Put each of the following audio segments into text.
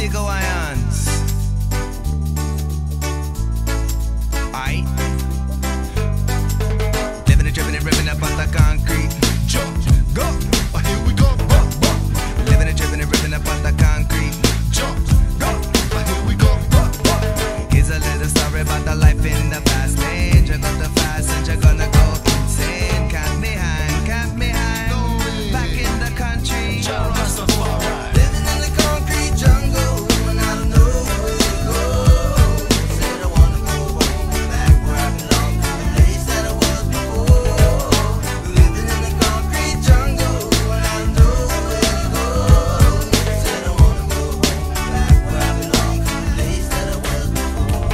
big Hawaiians. Aight. Living and dripping and ripping up on the concrete. Jump, go, here we go. Living and dripping and ripping up on the concrete. Jump, go, here we go. Here's a little story about the life in the fast lane. You're gonna fast and you're gonna go insane. Cat me hang, back in the country. Living in the concrete jungle, and I don't know where to go. Said I wanna go home, back where I belong, to the place that I was before. Living in the concrete jungle, and I don't know where to go. Said I wanna go home, back where I belong, to the place that I was before.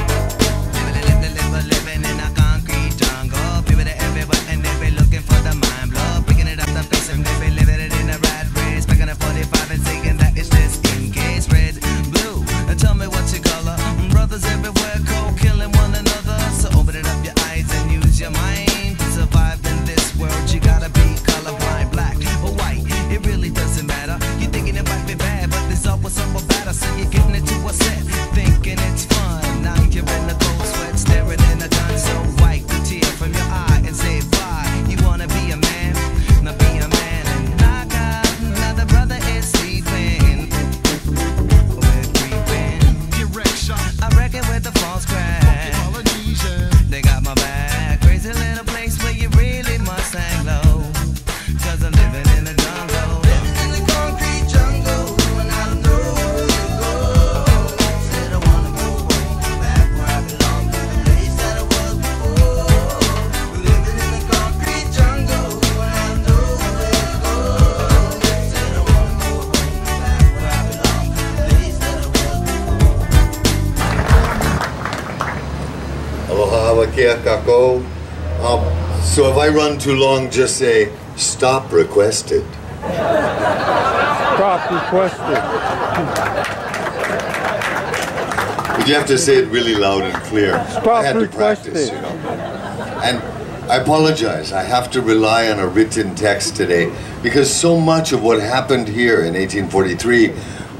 Living in a concrete jungle. People are everywhere and they be looking for the mind blow. Picking it up the face and they be living it in a rat race. Picking a 45 and saying that it's just in case. Red, blue, and tell me what's your color. Brothers everywhere, killing one another. So open it up your eyes and use your mind. To survive in this world, you gotta be colorblind, black or white. It really doesn't matter. You thinking it might be bad, but there's always something better. So you're getting into a set, thinking it's fun. Now you're in the cold sweat, staring in the gun. So wipe the tear from your eye and say bye. You wanna be a man, now be a man and knock out. Another brother is sleeping. We're creeping. I reckon with the false crash. They got my back. Crazy little place where you really must hang low. Cause I'm living in the jungle. Living in the concrete jungle, and I don't know where to go. Said I wanna go home, back where I belong, to the place that I was before. Living in the concrete jungle, and I don't know where to go. Said I wanna go home, back where I belong, to the place that I was before. Aloha, wakea kako. So if I run too long, just say, stop requested. Stop requested. But you have to say it really loud and clear. I had to requested. practice, And I apologize, I have to rely on a written text today because so much of what happened here in 1843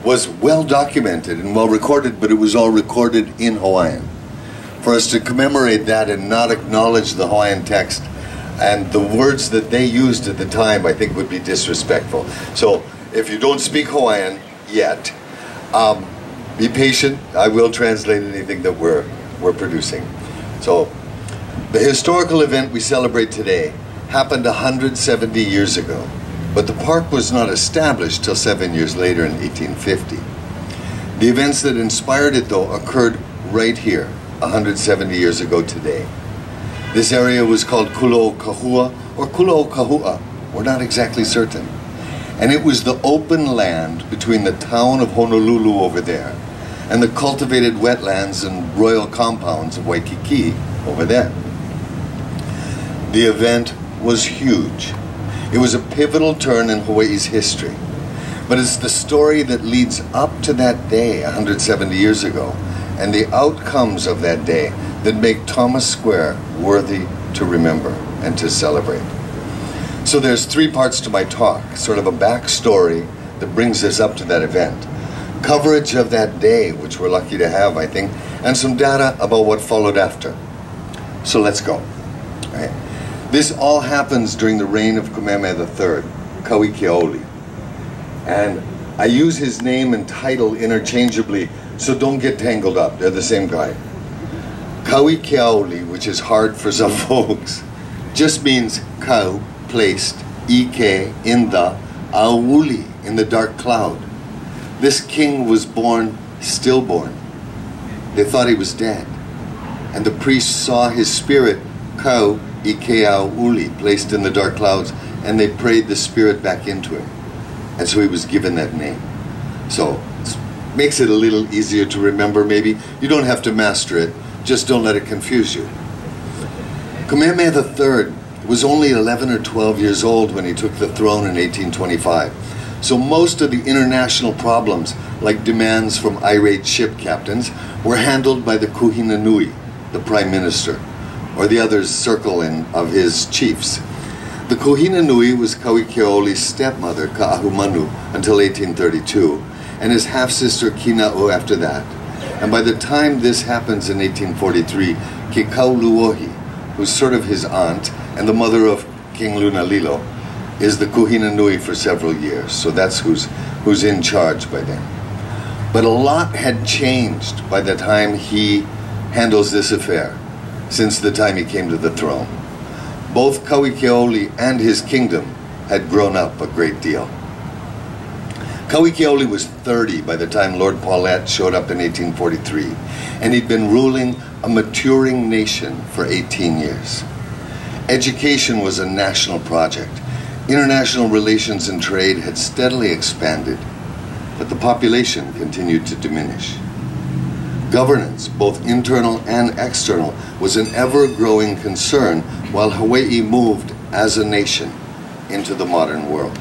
was well documented and well recorded, but it was all recorded in Hawaiian. For us to commemorate that and not acknowledge the Hawaiian text and the words that they used at the time, I think would be disrespectful. So if you don't speak Hawaiian yet, be patient. I will translate anything that we're producing. So the historical event we celebrate today happened 170 years ago, but the park was not established till 7 years later in 1850. The events that inspired it, though, occurred right here, 170 years ago today. This area was called Kulo'okahua or Kulo'okahua. We're not exactly certain. And it was the open land between the town of Honolulu over there and the cultivated wetlands and royal compounds of Waikiki over there. The event was huge. It was a pivotal turn in Hawaii's history. But it's the story that leads up to that day 170 years ago and the outcomes of that day that make Thomas Square worthy to remember and to celebrate. So there's three parts to my talk, sort of a backstory that brings us up to that event, coverage of that day, which we're lucky to have, I think, and some data about what followed after. So let's go. Right. This all happens during the reign of Kamehameha III, Kauikeaoli. And I use his name and title interchangeably, so don't get tangled up. They're the same guy. Kauikeaoli, which is hard for some folks, just means kau, placed, ike, in the, auli, in the dark cloud. This king was born stillborn. They thought he was dead. And the priests saw his spirit, kau, ike, auli, placed in the dark clouds, and they prayed the spirit back into him. And so he was given that name. So it makes it a little easier to remember maybe. You don't have to master it, just don't let it confuse you. Kamehameha III was only 11 or 12 years old when he took the throne in 1825. So most of the international problems, like demands from irate ship captains, were handled by the Kuhina Nui, the prime minister, or the other circle of his chiefs. The Kuhina Nui was Kauikeaoli's stepmother, Ka'ahumanu, until 1832, and his half-sister Kina'u after that. And by the time this happens in 1843, Ke Kauluohi, who's sort of his aunt and the mother of King Lunalilo, is the Kuhina Nui for several years. So that's who's in charge by then. But a lot had changed by the time he handles this affair, since the time he came to the throne. Both Kauikeoli and his kingdom had grown up a great deal. Kauikeoli was 30 by the time Lord Paulette showed up in 1843, and he'd been ruling a maturing nation for 18 years. Education was a national project. International relations and trade had steadily expanded, but the population continued to diminish. Governance, both internal and external, was an ever-growing concern while Hawaii moved as a nation into the modern world.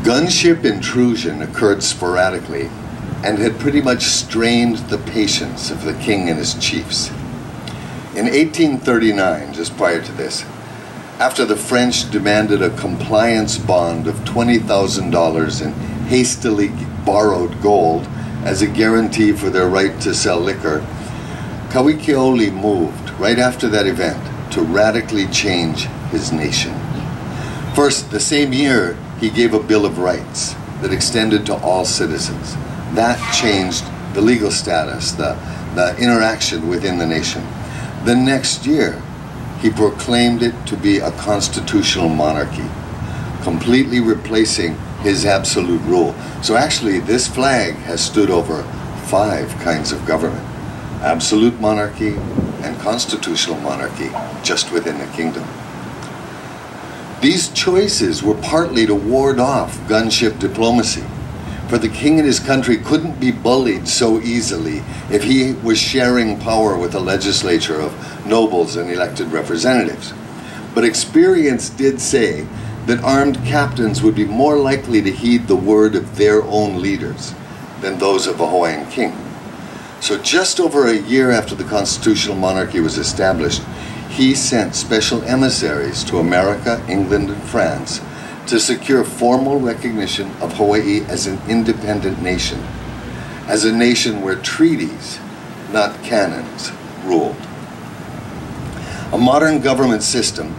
Gunship intrusion occurred sporadically and had pretty much strained the patience of the king and his chiefs. In 1839, just prior to this, after the French demanded a compliance bond of $20,000 in hastily borrowed gold as a guarantee for their right to sell liquor, Kauikeoli moved right after that event to radically change his nation. First, the same year, he gave a Bill of Rights that extended to all citizens. That changed the legal status, the interaction within the nation. The next year, he proclaimed it to be a constitutional monarchy, completely replacing his absolute rule. So actually, this flag has stood over 5 kinds of government: absolute monarchy and constitutional monarchy just within the kingdom. These choices were partly to ward off gunship diplomacy, for the king and his country couldn't be bullied so easily if he was sharing power with a legislature of nobles and elected representatives. But experience did say that armed captains would be more likely to heed the word of their own leaders than those of a Hawaiian king. So just over a year after the constitutional monarchy was established, he sent special emissaries to America, England, and France to secure formal recognition of Hawaii as an independent nation, as a nation where treaties, not canons, ruled. A modern government system,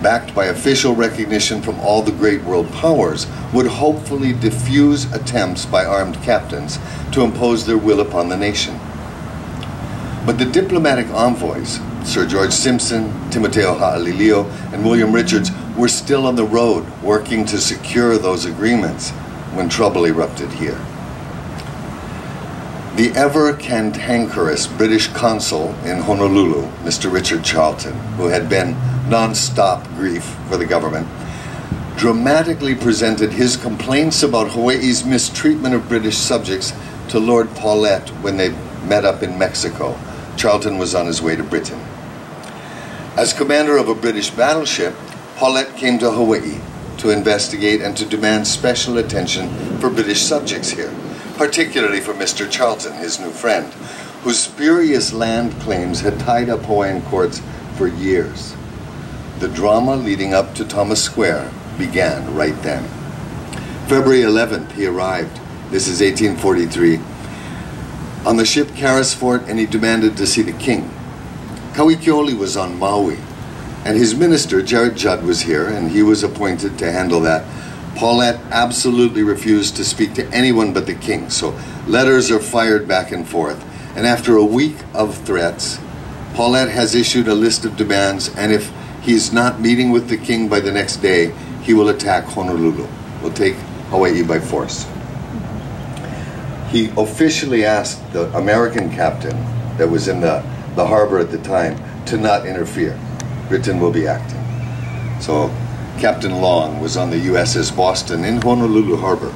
backed by official recognition from all the great world powers, would hopefully diffuse attempts by armed captains to impose their will upon the nation. But the diplomatic envoys, Sir George Simpson, Timoteo Ha'alilio, and William Richards, were still on the road working to secure those agreements when trouble erupted here. The ever-cantankerous British consul in Honolulu, Mr. Richard Charlton, who had been non-stop grief for the government, dramatically presented his complaints about Hawaii's mistreatment of British subjects to Lord Paulette when they met up in Mexico. Charlton was on his way to Britain. As commander of a British battleship, Paulette came to Hawaii to investigate and to demand special attention for British subjects here, particularly for Mr. Charlton, his new friend, whose spurious land claims had tied up Hawaiian courts for years. The drama leading up to Thomas Square began right then. February 11th, he arrived. This is 1843. On the ship Carrisford, and he demanded to see the king. Kauikeoli was on Maui, and his minister, Jared Judd, was here, and he was appointed to handle that. Paulette absolutely refused to speak to anyone but the king, so letters are fired back and forth. And after a week of threats, Paulette has issued a list of demands, and if he's not meeting with the king by the next day, he will attack Honolulu, will take Hawaii by force. He officially asked the American captain that was in the harbor at the time to not interfere. Britain will be acting. So Captain Long was on the USS Boston in Honolulu Harbor.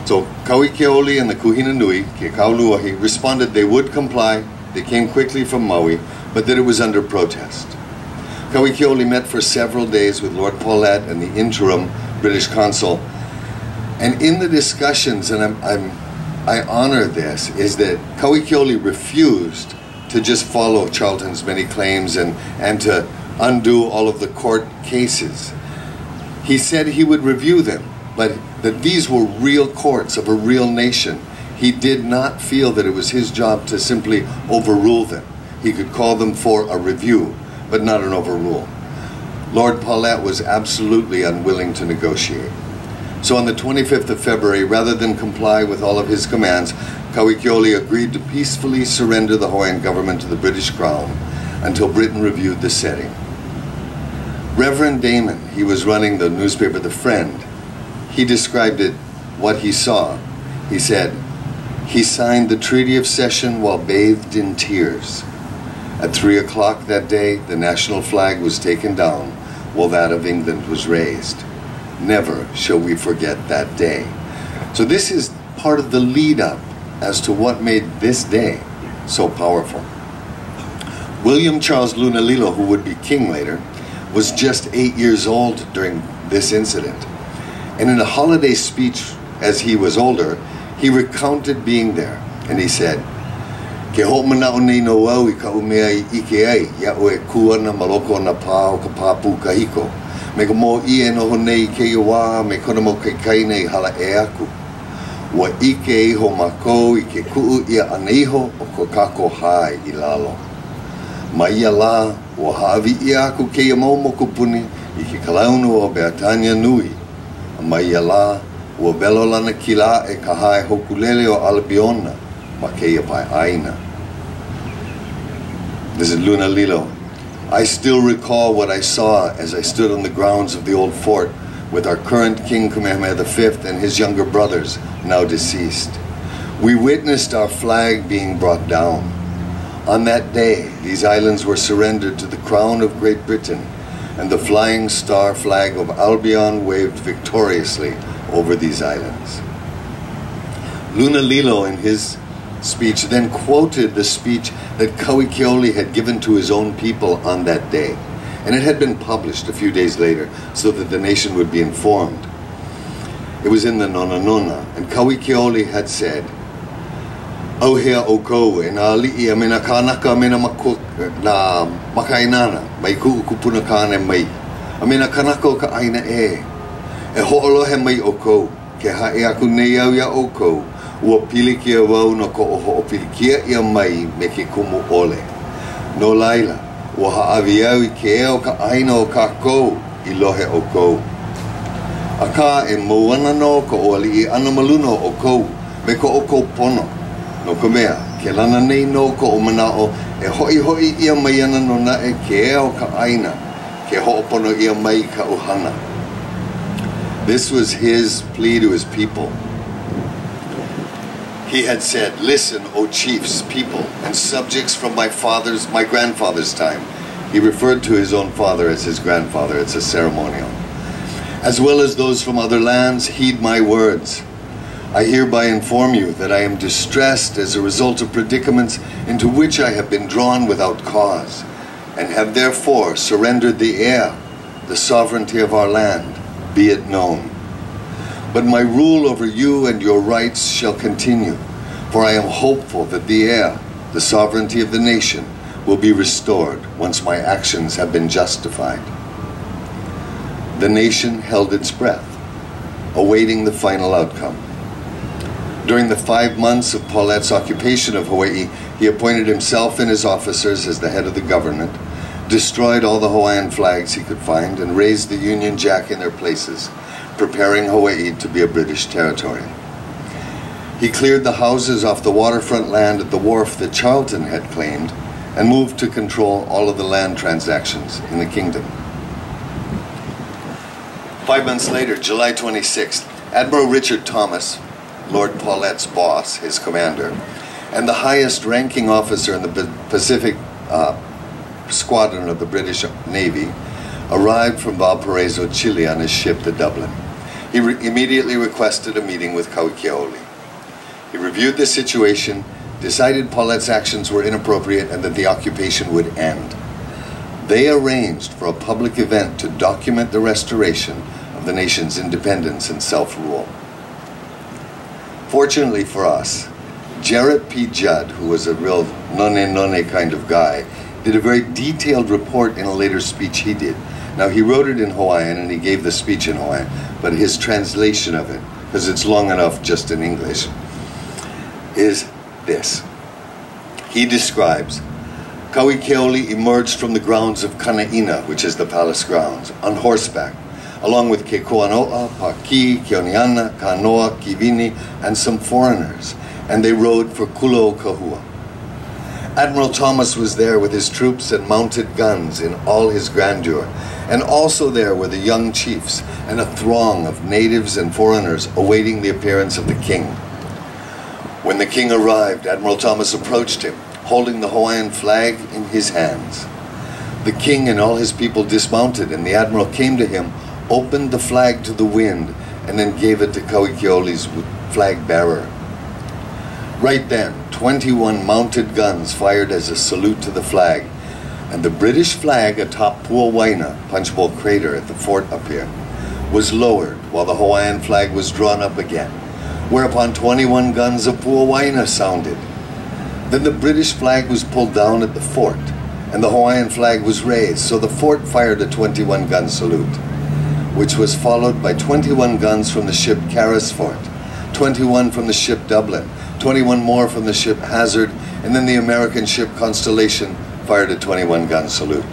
So Kauikeoli and the Kuhina Nui, Ke Kauluohi, responded they would comply. They came quickly from Maui, but that it was under protest. Kauikeoli met for several days with Lord Paulette and the interim British consul. And in the discussions, and I honor this, is that Kauikeoli refused to just follow Charlton's many claims and to undo all of the court cases. He said he would review them but that these were real courts of a real nation. He did not feel that it was his job to simply overrule them. He could call them for a review, but not an overrule. Lord Paulette was absolutely unwilling to negotiate. So on the 25th of February, rather than comply with all of his commands, Kauikeole agreed to peacefully surrender the Hawaiian government to the British Crown until Britain reviewed the setting. Reverend Damon, he was running the newspaper The Friend, he described it, what he saw. He said, he signed the Treaty of Cession while bathed in tears. At 3 o'clock that day, the national flag was taken down while that of England was raised. Never shall we forget that day. So this is part of the lead-up as to what made this day so powerful. William Charles Lunalilo, who would be king later, was just 8 years old during this incident. And in a holiday speech as he was older, he recounted being there, and he said, "Ke ho mana o nei no au I ka umea I ike ai, ia o e kua na maloko na pā o ka pāpū kahiko. Me ka mō I e noho nei ke iwa, me kona mo kai kai nei hala e aku. Wa ike iho mākou I ke kuu ia aneiho o ko kako hai I lalo. Ma ia la, wa haawi ia aku ke ia mau moko puni I ke kalaunu o Beatania Nui. Ma ia la, ua belo lana kila e ka hae hokulele o Albiona, ma ke ia pai aina." This is Lunalilo. "I still recall what I saw as I stood on the grounds of the old fort with our current King Kamehameha V and his younger brothers, now deceased. We witnessed our flag being brought down. On that day, these islands were surrendered to the Crown of Great Britain, and the flying star flag of Albion waved victoriously over these islands." Lunalilo, in his speech, then quoted the speech that Kauikeole had given to his own people on that day, and it had been published a few days later so that the nation would be informed. It was in the Nona Nona, and Kauikeole had said, "Au hea o kou e nā li'i a mena kānaka a mena nā makainana mai ku kupuna kāne mai. A mena kanaka o ka aina e. E ho'olohe mai o kou, ke hae aku nei au ia o kou, ua pilikia wau no ko o ho'opilikia ia mai me ke kumu ole. No laila, ua haawi au I ke eo ka aina o kākou I lohe o kou. A ka e mauana no ko o ali'i ana maluno o kou, me ko o kou pono. No ka mea, ke lana nei no ko o manao e hoi ia mai ana no na e ke eo ka aina, ke ho'opono ia mai ka uhana." This was his plea to his people. He had said, "Listen, O chiefs, people, and subjects from my grandfather's time." He referred to his own father as his grandfather. It's a ceremonial. "As well as those from other lands, heed my words. I hereby inform you that I am distressed as a result of predicaments into which I have been drawn without cause, and have therefore surrendered the air, the sovereignty of our land, be it known. But my rule over you and your rights shall continue, for I am hopeful that the air, the sovereignty of the nation, will be restored once my actions have been justified." The nation held its breath, awaiting the final outcome. During the 5 months of Paulette's occupation of Hawaii, he appointed himself and his officers as the head of the government, destroyed all the Hawaiian flags he could find, and raised the Union Jack in their places, preparing Hawaii to be a British territory. He cleared the houses off the waterfront land at the wharf that Charlton had claimed, and moved to control all of the land transactions in the kingdom. 5 months later, July 26th, Admiral Richard Thomas, Lord Paulette's boss, his commander, and the highest ranking officer in the Pacific squadron of the British Navy, arrived from Valparaiso, Chile on his ship, the Dublin. He immediately requested a meeting with Kauikeole. He reviewed the situation, decided Paulette's actions were inappropriate and that the occupation would end. They arranged for a public event to document the restoration of the nation's independence and self-rule. Fortunately for us, Jarrett P. Judd, who was a real none kind of guy, did a very detailed report in a later speech he did, Now he wrote it in Hawaiian and he gave the speech in Hawaiian, but his translation of it, because it's long enough just in English, is this. He describes, Kauikeoli emerged from the grounds of Kanaina, which is the palace grounds, on horseback, along with Kekoanoa, Paki, Keoniana, Kanoa, Kivini, and some foreigners, and they rode for Kulo'okahua. Admiral Thomas was there with his troops and mounted guns in all his grandeur, and also there were the young chiefs and a throng of natives and foreigners awaiting the appearance of the king. When the king arrived, Admiral Thomas approached him, holding the Hawaiian flag in his hands. The king and all his people dismounted, and the admiral came to him, opened the flag to the wind, and then gave it to Kauikeoli's flag bearer. Right then, 21 mounted guns fired as a salute to the flag, and the British flag atop Puawaina, Punchbowl Crater at the fort up here, was lowered while the Hawaiian flag was drawn up again, whereupon 21 guns of Puawaina sounded. Then the British flag was pulled down at the fort, and the Hawaiian flag was raised, so the fort fired a 21-gun salute, which was followed by 21 guns from the ship Carrisford, 21 from the ship Dublin, 21 more from the ship Hazard, and then the American ship Constellation fired a 21-gun salute.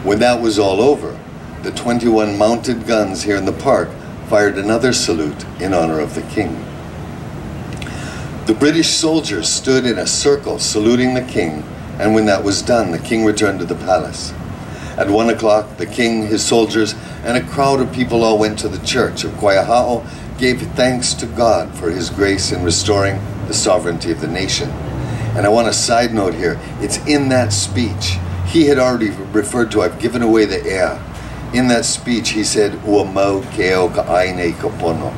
When that was all over, the 21 mounted guns here in the park fired another salute in honor of the king. The British soldiers stood in a circle saluting the king, and when that was done, the king returned to the palace. At 1 o'clock, the king, his soldiers, and a crowd of people all went to the church of Kaiahao, gave thanks to God for his grace in restoring the sovereignty of the nation. And I want a side note here. It's in that speech. He had already referred to, I've given away the heir. In that speech, he said, Ua mau keo ka aine ka pono,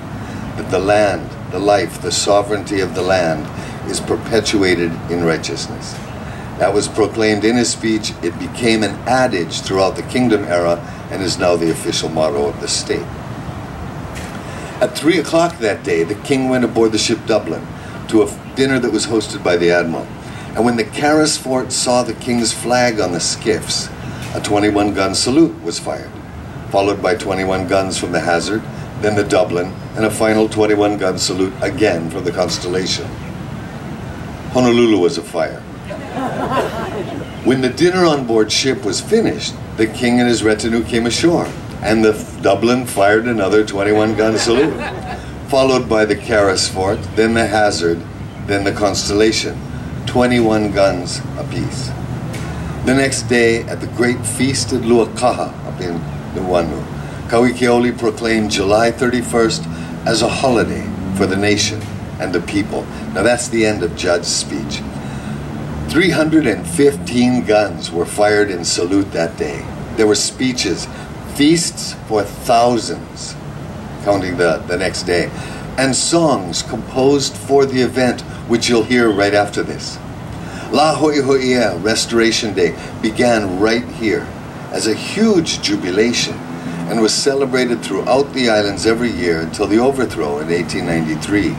that the land, the life, the sovereignty of the land is perpetuated in righteousness. That was proclaimed in his speech. It became an adage throughout the kingdom era and is now the official motto of the state. At 3 o'clock that day, the king went aboard the ship Dublin to a dinner that was hosted by the admiral. And when the Carrisford saw the king's flag on the skiffs, a 21-gun salute was fired, followed by 21 guns from the Hazard, then the Dublin, and a final 21-gun salute again from the Constellation. Honolulu was afire. When the dinner on board ship was finished, the king and his retinue came ashore, and the Dublin fired another 21-gun salute, followed by the Carrisford, then the Hazard, then the Constellation, 21 guns apiece. The next day, at the great feast at Luakaha up in Nuuanu, Kauikeoli proclaimed July 31st as a holiday for the nation and the people. Now that's the end of Judd's speech. 315 guns were fired in salute that day. There were speeches, feasts for thousands, counting the next day, and songs composed for the event, which you'll hear right after this. La Ho'iho'ia, Restoration Day, began right here as a huge jubilation and was celebrated throughout the islands every year until the overthrow in 1893.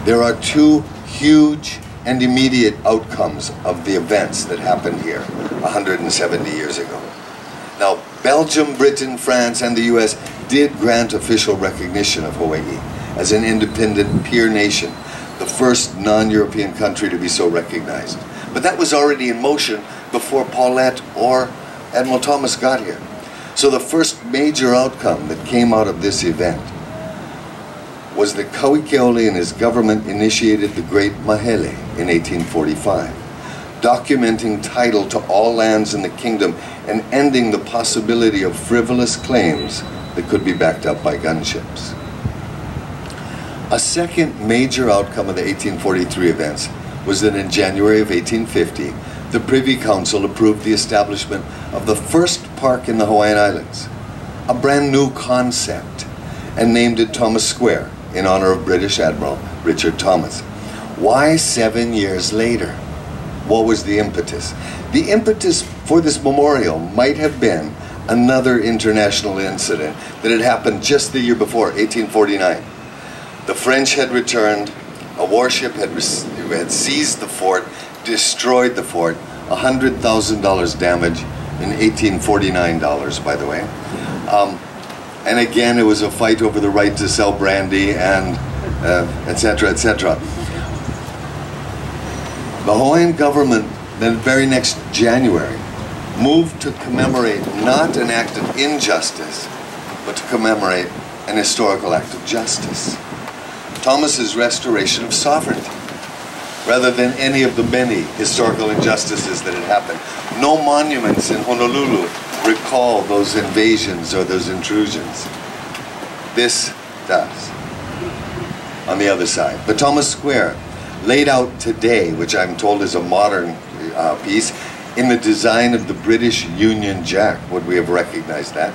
There are two huge and immediate outcomes of the events that happened here 170 years ago. Now, Belgium, Britain, France, and the US did grant official recognition of Hawaii as an independent peer nation, the first non-European country to be so recognized. But that was already in motion before Paulette or Admiral Thomas got here. So the first major outcome that came out of this event was that Kauikeoli and his government initiated the Great Mahele in 1845, documenting title to all lands in the kingdom and ending the possibility of frivolous claims that could be backed up by gunships. A second major outcome of the 1843 events was that in January of 1850, the Privy Council approved the establishment of the first park in the Hawaiian Islands, a brand new concept, and named it Thomas Square in honor of British Admiral Richard Thomas. Why 7 years later? What was the impetus? The impetus for this memorial might have been another international incident that had happened just the year before, 1849. The French had returned, a warship had seized the fort, destroyed the fort, $100,000 damage, in 1849 dollars, by the way. And again, it was a fight over the right to sell brandy and etc., etc. The Hawaiian government, then very next January, moved to commemorate not an act of injustice, but to commemorate an historical act of justice. Thomas's restoration of sovereignty, rather than any of the many historical injustices that had happened. No monuments in Honolulu recall those invasions or those intrusions. This does, on the other side. But Thomas Square, laid out today, which I'm told is a modern piece, in the design of the British Union Jack, would we have recognized that,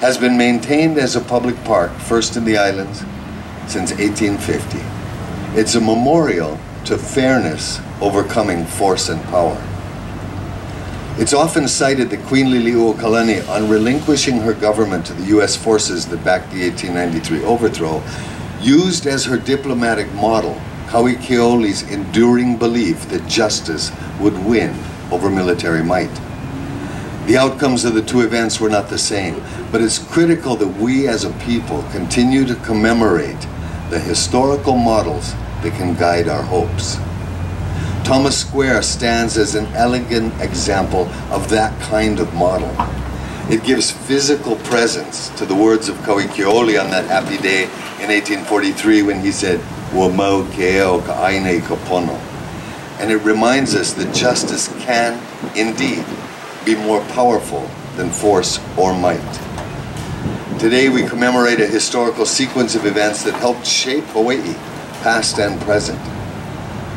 has been maintained as a public park, first in the islands, since 1850. It's a memorial to fairness overcoming force and power. It's often cited that Queen Liliuokalani, on relinquishing her government to the US forces that backed the 1893 overthrow, used as her diplomatic model Kauikeole's enduring belief that justice would win over military might. The outcomes of the two events were not the same, but it's critical that we as a people continue to commemorate the historical models that can guide our hopes. Thomas Square stands as an elegant example of that kind of model. It gives physical presence to the words of Kauikeole on that happy day in 1843 when he said, "Wa mau ke eo ka aine ka pono." And it reminds us that justice can, indeed, be more powerful than force or might. Today we commemorate a historical sequence of events that helped shape Hawaii, past and present.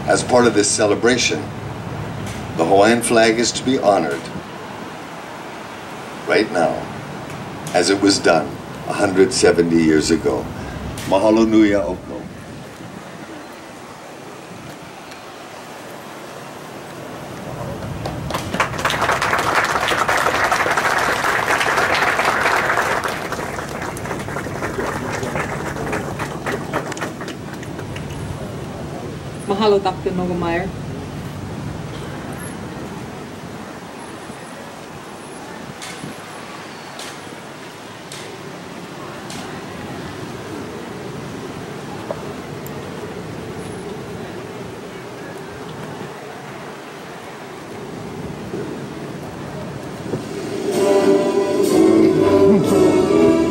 As part of this celebration, the Hawaiian flag is to be honored right now, as it was done 170 years ago. Mahalo nui a oko. Mahalo, Dr. Nogemeyer.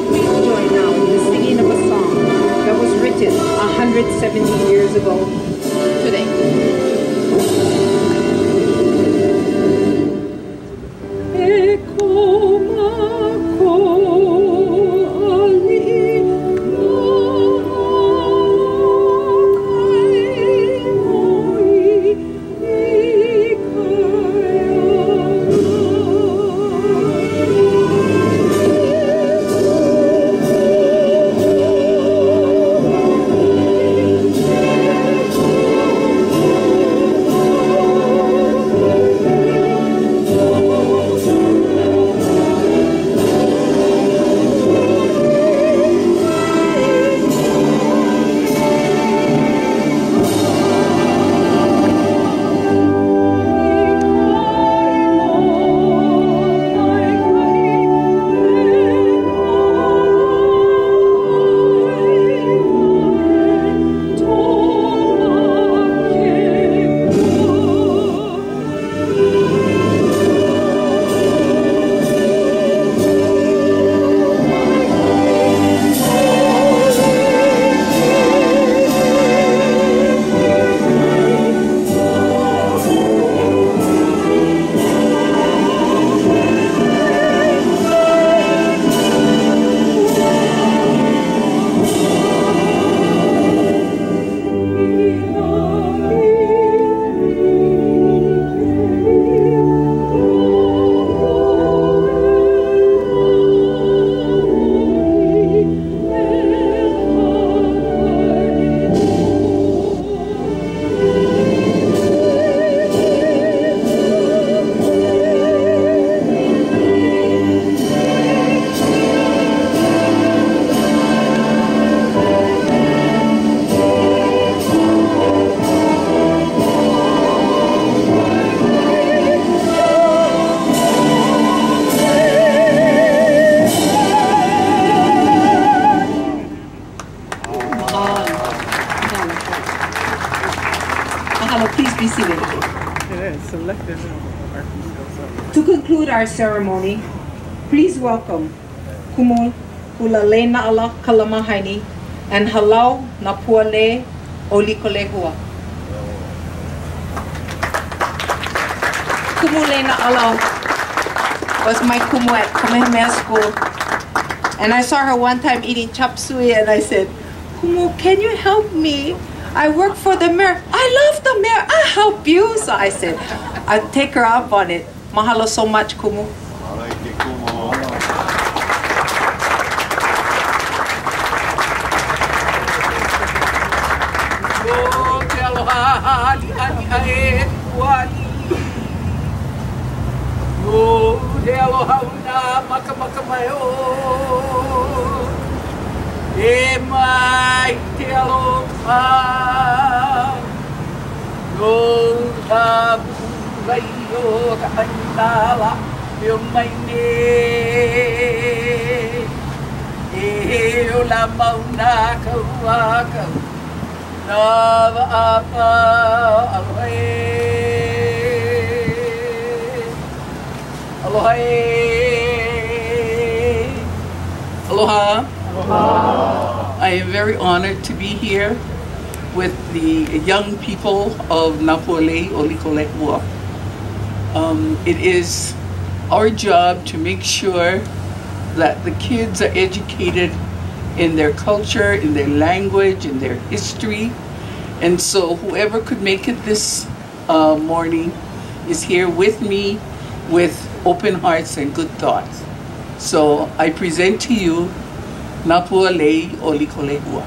Please join now in the singing of a song that was written 170 years ago today. our ceremony, please welcome Kumu Hulalei Na'ala Kalamahaini and Halau Napuale Olikolehua. Kumu Lei Na'ala was my kumu at Kamehameha School. And I saw her one time eating chop suey and I said, Kumu, can you help me? I work for the mayor. I love the mayor. I'll help you. So I said, I'll take her up on it. Mahalo so much, Kumu. E mai te aloha no tabu vai o ka aitala e o mai ne e o la mauna kaua kau na apa aloha aloha aloha. I am very honored to be here with the young people of Napuale Olikolehua. It is our job to make sure that the kids are educated in their culture, in their language, in their history. And so whoever could make it this morning is here with me with open hearts and good thoughts. So I present to you Napuale Olikolehua.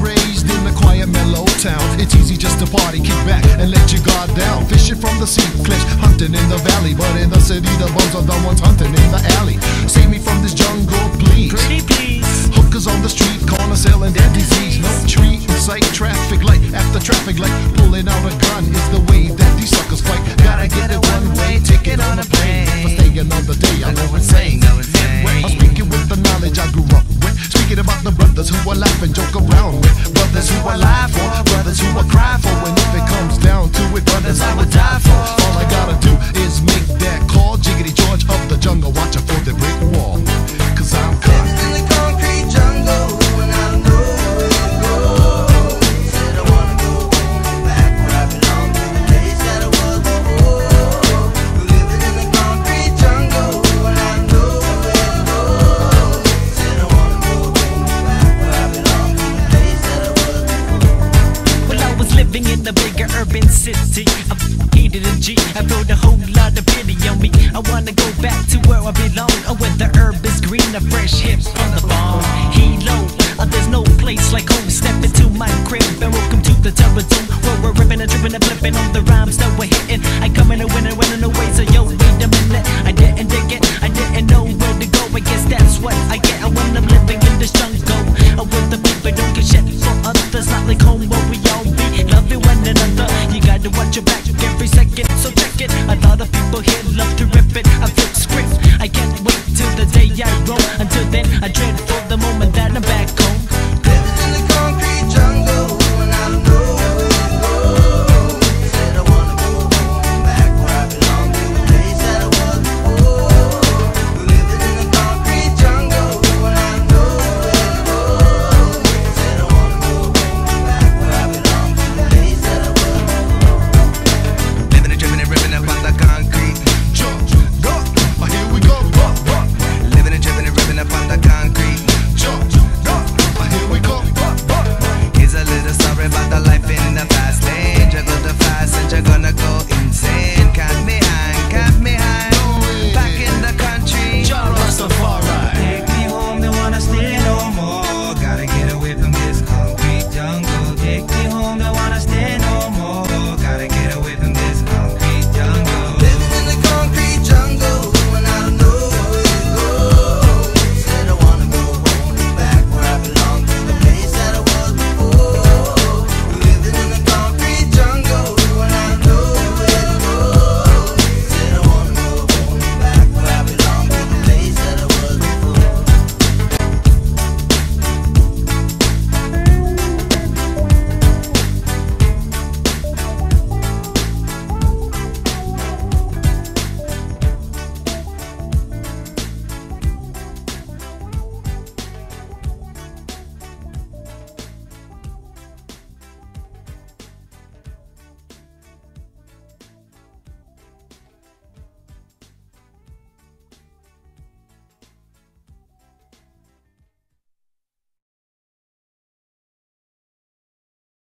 Raised in a quiet, mellow town, it's easy just to party, kick back and let your guard down. Fishing from the sea, cliff, hunting in the valley, but in the city the bums are the ones hunting in the alley. Save me from this jungle, please. Pretty please. Hookers on the street, corner selling their disease. No tree in sight, traffic light after traffic light. Pulling out a gun is the way that these suckers fight. Gotta get a one-way ticket on a plane. For staying another day, I know it's saying. I'm speaking with the knowledge I grew up with. Speaking about the brothers who are laugh and joke around with. Brothers who I lie for, brothers who I cry for. And if it comes down to it, brothers I would die for. All I gotta do is make that call. Jiggity George of the jungle, watch out for the brick wall. Cause I'm caught in the concrete jungle, and I know where to go. Said I wanna go back where I belong, to the place that I was before. Living in the concrete jungle, and I know where to go. Said I wanna go back where I belong, to the place that I was before. Well, I was living in a bigger urban city. I hated a G, I wrote a whole lot of pity on me. I wanna go back to where I belong, where the herb is green, a fresh hips on the bone. Hilo, there's no place like